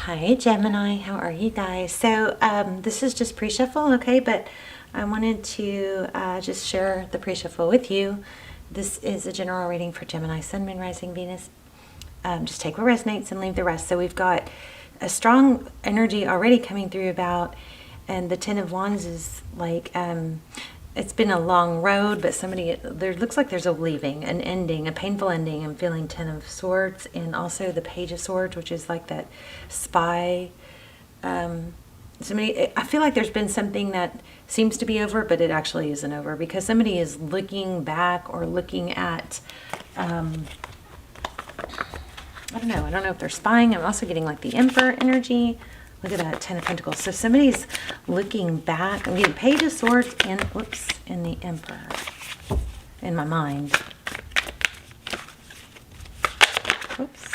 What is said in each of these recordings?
Hi Gemini, how are you guys? So this is just pre-shuffle, okay, but I wanted to just share the pre-shuffle with you. This is a general reading for Gemini, Sun, Moon, Rising, Venus. Just take what resonates and leave the rest. So we've got a strong energy already coming through and the Ten of Wands is like, it's been a long road, but there looks like there's a leaving, an ending, a painful ending. I'm feeling Ten of Swords and also the Page of Swords, which is like that spy. I feel like there's been something that seems to be over, but it actually isn't over because somebody is looking back or looking at, I don't know if they're spying. I'm also getting like the Emperor energy. Look at that, Ten of Pentacles. So somebody's looking back. I'm getting Page of Swords and, and the Emperor in my mind. Oops.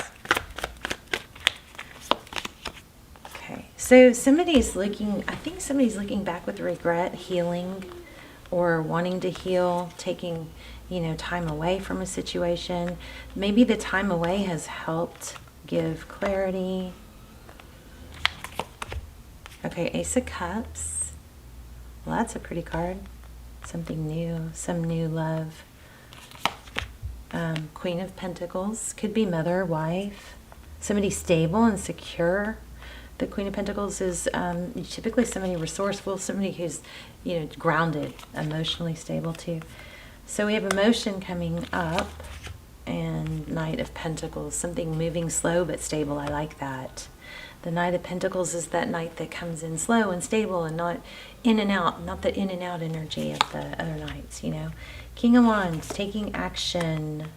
Okay, so somebody's looking, I think somebody's looking back with regret, healing, or wanting to heal, taking, time away from a situation. Maybe the time away has helped give clarity. Okay, Ace of Cups. Well, that's a pretty card. Something new, some new love. Queen of Pentacles. Could be mother, wife. Somebody stable and secure. The Queen of Pentacles is typically somebody resourceful, somebody who's, grounded, emotionally stable too. So we have emotion coming up and Knight of Pentacles. Something moving slow but stable. I like that. The Knight of Pentacles is that knight that comes in slow and stable and not in and out, not the in and out energy of the other knights, King of Wands, taking action.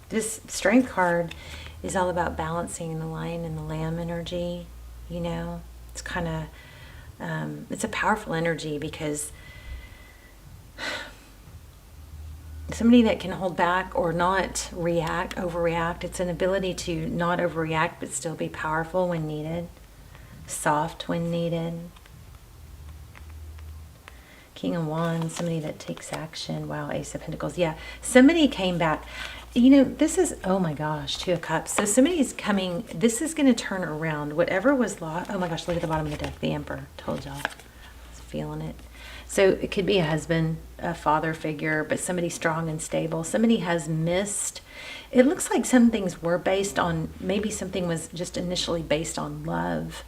This Strength card is all about balancing the lion and the lamb energy, It's kind of, it's a powerful energy because somebody that can hold back or not overreact. It's an ability to not overreact but still be powerful when needed, soft when needed. King of Wands, somebody that takes action. Wow, Ace of Pentacles. Yeah, somebody came back. This is, oh my gosh, Two of Cups. So somebody's coming, this is going to turn around. Whatever was lost, oh my gosh, look at the bottom of the deck, the Emperor. Told y'all. I was feeling it. So it could be a husband, a father figure, but somebody strong and stable. Somebody has missed. It looks like some things were based on, maybe something was just initially based on love,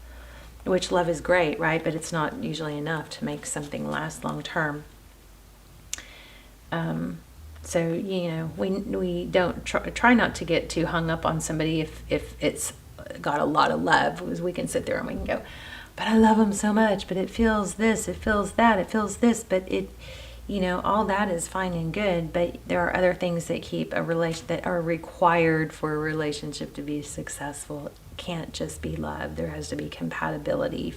which love is great, right? But it's not usually enough to make something last long term. So, we don't try not to get too hung up on somebody if it's got a lot of love, because we can sit there and we can go, but I love them so much, but it feels this, it feels that, it feels this, but it, all that is fine and good, but there are other things that keep a relation, that are required for a relationship to be successful. It can't just be love. There has to be compatibility,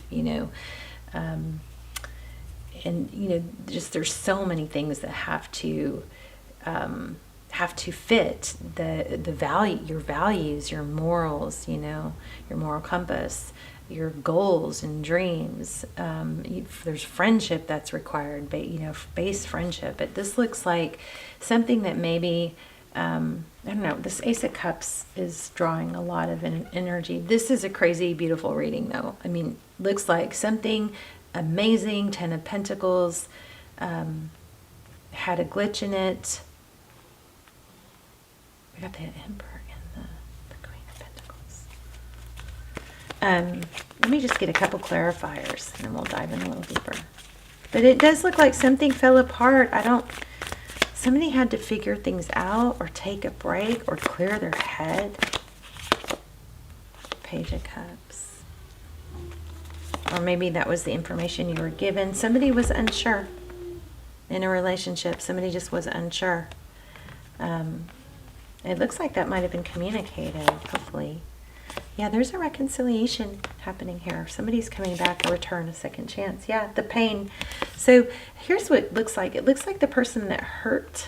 and, just there's so many things that have to fit the value, your values, your morals, your moral compass, your goals and dreams. There's friendship that's required, but base friendship. But this looks like something that maybe, I don't know, this Ace of Cups is drawing a lot of energy. This is a crazy, beautiful reading though. I mean, looks like something amazing. Ten of Pentacles, had a glitch in it. We got the Emperor and the Queen of Pentacles. Let me just get a couple clarifiers and then we'll dive in a little deeper. But it does look like something fell apart. Somebody had to figure things out or take a break or clear their head. Page of Cups. Or maybe that was the information you were given. Somebody was unsure in a relationship. Somebody just was unsure. It looks like that might have been communicated, hopefully. Yeah, there's a reconciliation happening here. Somebody's coming back, a return, a second chance. Yeah, the pain. So here's what it looks like. It looks like the person that hurt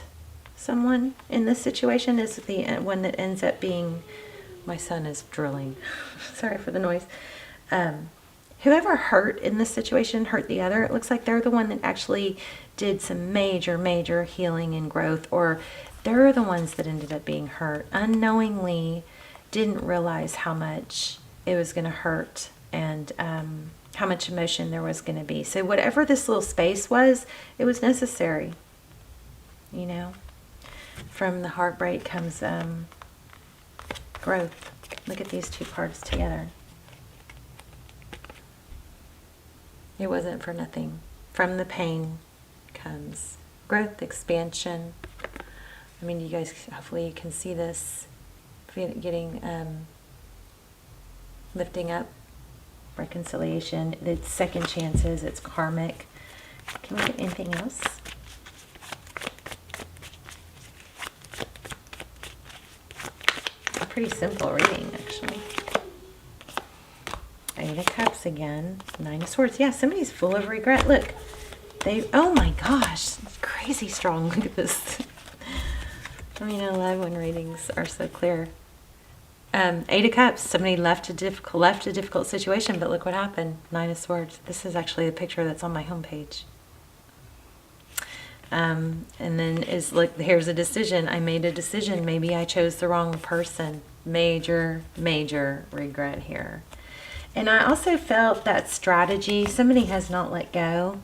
someone in this situation is the one that ends up being, my son is drilling. Sorry for the noise. Whoever hurt in this situation hurt the other. It looks like they're the one that actually did some major, major healing and growth, or they're the ones that ended up being hurt unknowingly. didn't realize how much it was going to hurt, and how much emotion there was going to be. So whatever this little space was, it was necessary. You know, from the heartbreak comes growth. Look at these two cards together. It wasn't for nothing. From the pain comes growth, expansion. I mean, you guys, hopefully you can see this getting, lifting up, reconciliation. It's second chances, it's karmic. Can we get anything else? A pretty simple reading, actually. Eight of Cups again. Nine of Swords. Yeah, somebody's full of regret. Look. Oh my gosh. It's crazy strong. Look at this. I mean, I love when readings are so clear. Eight of Cups. Somebody left a difficult situation, but look what happened. Nine of Swords. This is actually the picture that's on my homepage. And then here's a decision. I made a decision. Maybe I chose the wrong person. Major, major regret here. And I also felt that strategy, somebody has not let go,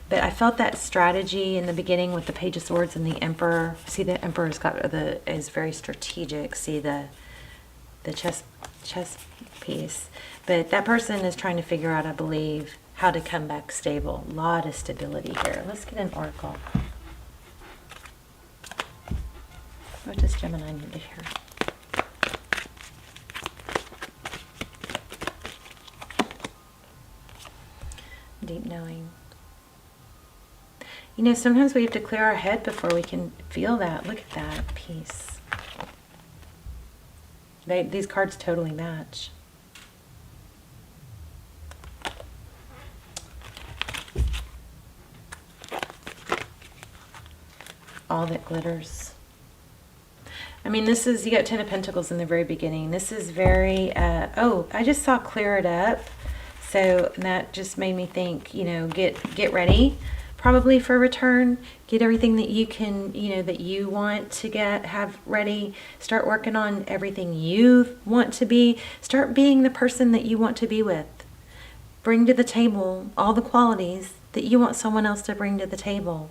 but I felt that strategy in the beginning with the Page of Swords and the Emperor. See, the Emperor's is very strategic. See the chess piece. But that person is trying to figure out, I believe, how to come back stable. A lot of stability here. Let's get an oracle. What does Gemini need to hear? Deep knowing. You know, sometimes we have to clear our head before we can feel that. Look at that. Peace. These cards totally match. All that glitters. I mean, this is, you got 10 of Pentacles in the very beginning. This is very, oh, I just saw clear it up. So that just made me think, you know, get ready probably for return. Get everything that you can, you know, that you want to have ready. Start working on everything you want to be. Start being the person that you want to be with. Bring to the table all the qualities that you want someone else to bring to the table.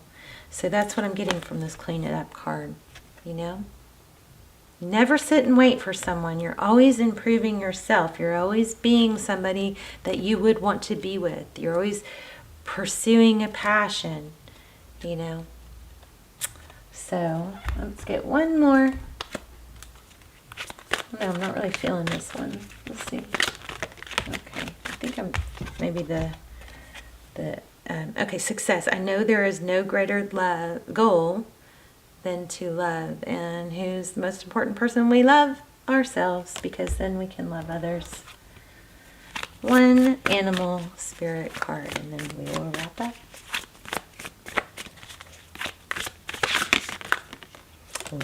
So that's what I'm getting from this Clean It Up card, you know. Never sit and wait for someone. You're always improving yourself. You're always being somebody that you would want to be with. You're always pursuing a passion, you know. So let's get one more. No, I'm not really feeling this one. Let's see. Okay, I think I'm maybe okay, success. I know there is no greater goal than to love. And who's the most important person? We love ourselves, because then we can love others. One animal spirit card, and then we will wrap up.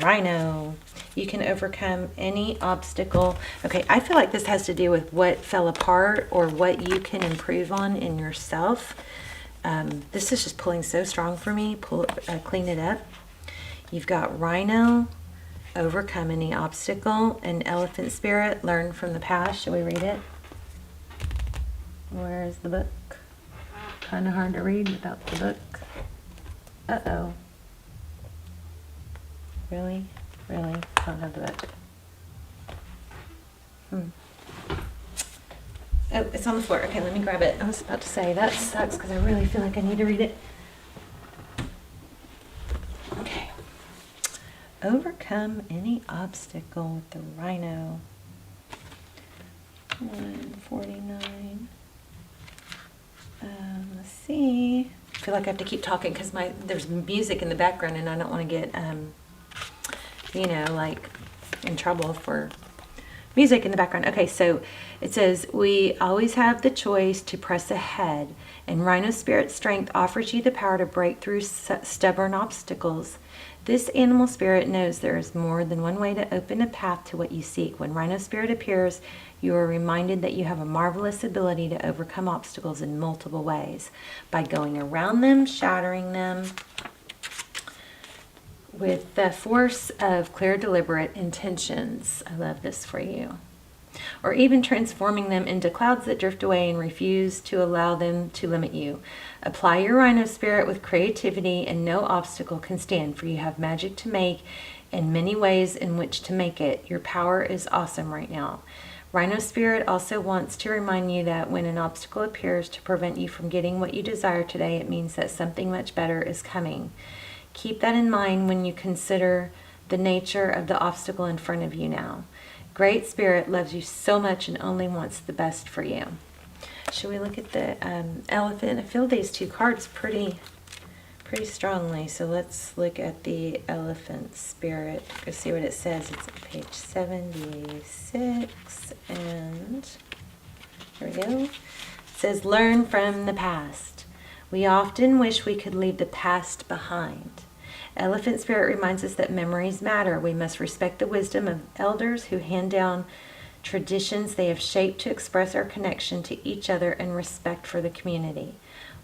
Rhino. You can overcome any obstacle. Okay, I feel like this has to do with what fell apart or what you can improve on in yourself. This is just pulling so strong for me. Clean it up. You've got Rhino, overcome any obstacle, and Elephant Spirit, learn from the past. Shall we read it? Where is the book? Kind of hard to read without the book. Uh-oh. Really? Really? Don't have the book. Oh, it's on the floor. Okay, let me grab it. I was about to say, that sucks because I really feel like I need to read it. Okay. Overcome any obstacle with the Rhino. 149. Let's see. I feel like I have to keep talking because there's music in the background and I don't want to get, you know, like in trouble for music in the background. Okay, so it says, we always have the choice to press ahead, and Rhino Spirit Strength offers you the power to break through stubborn obstacles. This animal spirit knows there is more than one way to open a path to what you seek. When Rhino Spirit appears, you are reminded that you have a marvelous ability to overcome obstacles in multiple ways. By going around them, shattering them, with the force of clear, deliberate intentions. I love this for you. Or even transforming them into clouds that drift away and refuse to allow them to limit you. Apply your rhino spirit with creativity, and no obstacle can stand, for you have magic to make and many ways in which to make it. Your power is awesome right now. Rhino spirit also wants to remind you that when an obstacle appears to prevent you from getting what you desire today, it means that something much better is coming. Keep that in mind when you consider the nature of the obstacle in front of you now. Great Spirit loves you so much and only wants the best for you. Should we look at the elephant? I feel these two cards pretty strongly. So let's look at the elephant spirit. Go see what it says. It's on page 76. And here we go. It says, learn from the past. We often wish we could leave the past behind. Elephant spirit reminds us that memories matter. We must respect the wisdom of elders who hand down traditions they have shaped to express our connection to each other and respect for the community.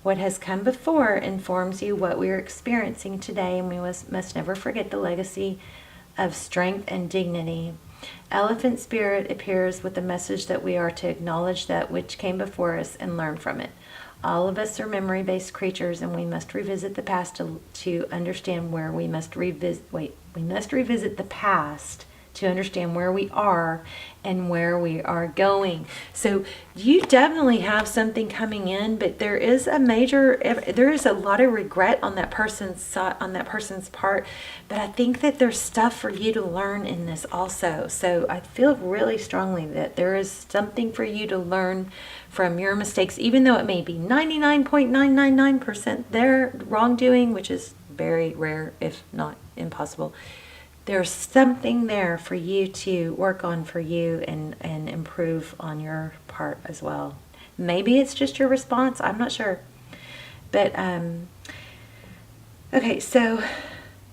What has come before informs you what we are experiencing today, and we must never forget the legacy of strength and dignity. Elephant spirit appears with the message that we are to acknowledge that which came before us and learn from it. All of us are memory-based creatures, and we must revisit the past to understand where we must revisit. We must revisit the past to understand where we are and where we are going. So you definitely have something coming in, but there is a lot of regret on that person's part. But I think that there's stuff for you to learn in this also. So I feel really strongly that there is something for you to learn from your mistakes, even though it may be 99.999% their wrongdoing, which is very rare, if not impossible. There's something there for you to work on for you and improve on your part as well. Maybe it's just your response. I'm not sure. But, okay, so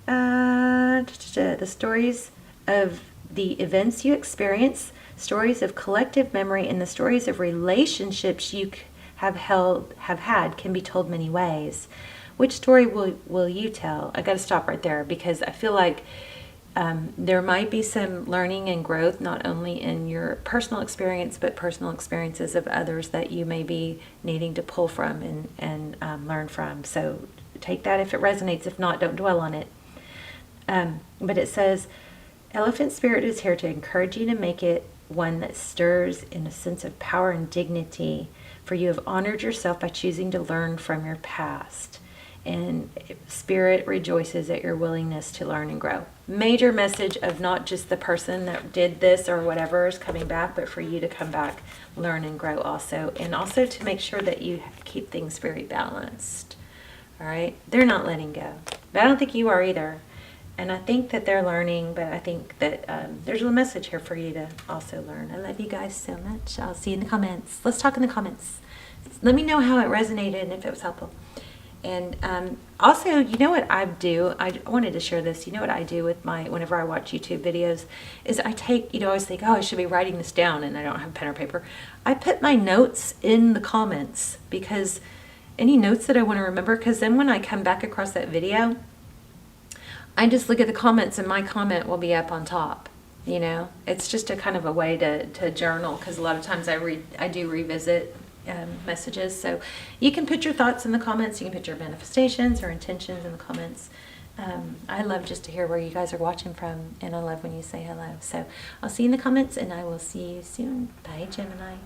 the stories of the events you experience, stories of collective memory, and the stories of relationships you have had can be told many ways. Which story will you tell? I got to stop right there because I feel like there might be some learning and growth, not only in your personal experience, but personal experiences of others that you may be needing to pull from and learn from. So take that if it resonates. If not, don't dwell on it. But it says, Elephant Spirit is here to encourage you to make it one that stirs in a sense of power and dignity, for you have honored yourself by choosing to learn from your past. And Spirit rejoices at your willingness to learn and grow. Major message of not just the person that did this or whatever is coming back, but for you to come back, learn and grow also. And also to make sure that you keep things very balanced. All right? They're not letting go. But I don't think you are either. And I think that they're learning, but I think that there's a message here for you to also learn. I love you guys so much. I'll see you in the comments. Let's talk in the comments. Let me know how it resonated and if it was helpful. And also, you know what I do? I wanted to share this. You know what I do with whenever I watch YouTube videos is I take, I always think, oh, I should be writing this down, and I don't have pen or paper. I put my notes in the comments, because any notes that I want to remember, because then when I come back across that video, I just look at the comments and my comment will be up on top. It's just a kind of a way to journal, because a lot of times I do revisit messages. So you can put your thoughts in the comments. You can put your manifestations or intentions in the comments. I love just to hear where you guys are watching from, and I love when you say hello. So I'll see you in the comments, and I will see you soon. Bye, Gemini.